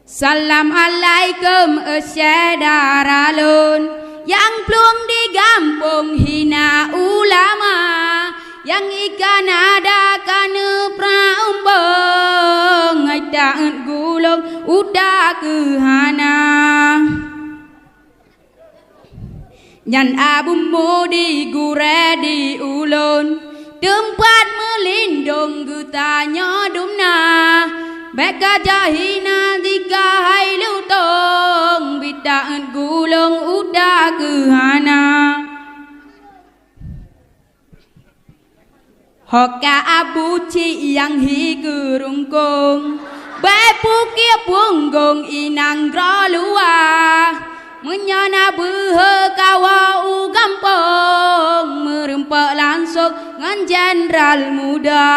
Assalamualaikum saudara-lun yang belum digampung hina ulama, yang ikan ada kana praumbang ngaitaan gulung udah kehana. Nyan abu mudi gure di ulun tempat melindung gutanya dumna. Beka jahina dika hai lutong bidaan gulung udah kehana. Hoka abu ci yang hi gerungkung bepu kia punggong inang grolua menyana behe kawa u gampong merempak langsung ngan jenderal muda.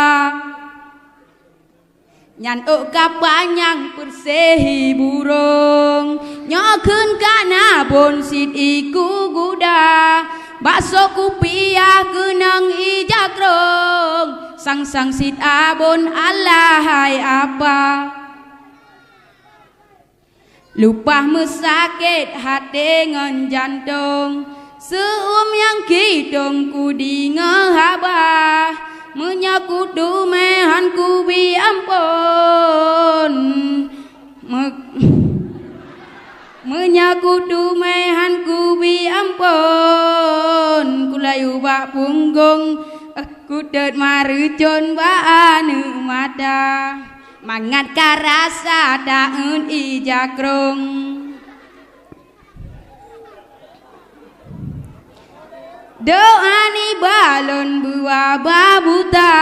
Nyan kapanyang persehi burung nyokun kana bon sit iku guda bakso kupiah kenang ijakrong sang sit abon alahai apa lupah mesakit hati ngan jantung yang kidong ku di ngehabah menyaku dumehan ku bi ampun menyaku dumehan ku bi ampun kulayu bak punggung ku det marucun ba anu mata mangat karasa daun ijakrung. Doa ni balon buah babuta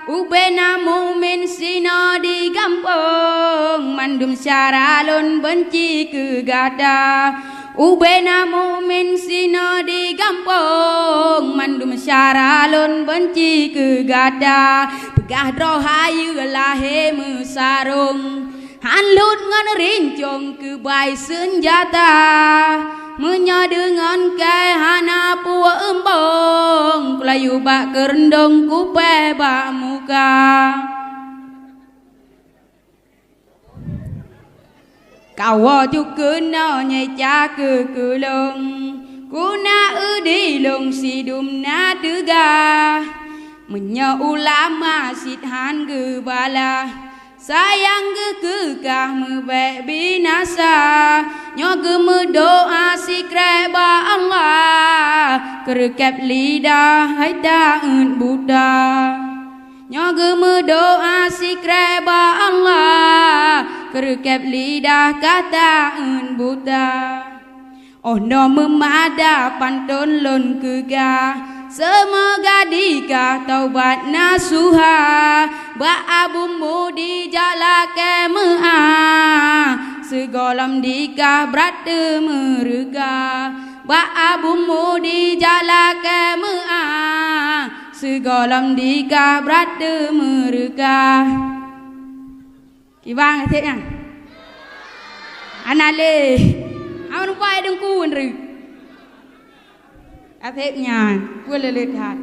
ubena mumin sino di kampung mandum syaralun benci kegada ubena mumin sino di kampung mandum syaralun benci kegada pegah rohayu lahe mesarung hanlut ngan rincung kebai senjata menya dengan kehana pua embong kelayu bak kerendong kupe bak muka kawa juga no nyeca ke kulung kuna udilung sidum na dega menya ulama sidhan gebala sayang kekah mebek binasa nyoge mendoa si kreba Allah kerekep lidah hai daun Buddha nyoge mendoa si kreba Allah kerekep lidah kata un Buddha oh no memada pantun lon kegah semoga dikah taubat nasuha ba abu mudi jalake mea segolam dikah berada merega ba abu mudi jalake mea segolam dikah berada merega kibang thế nhá anale awan pai dengku nri thế nhà quên lời hạt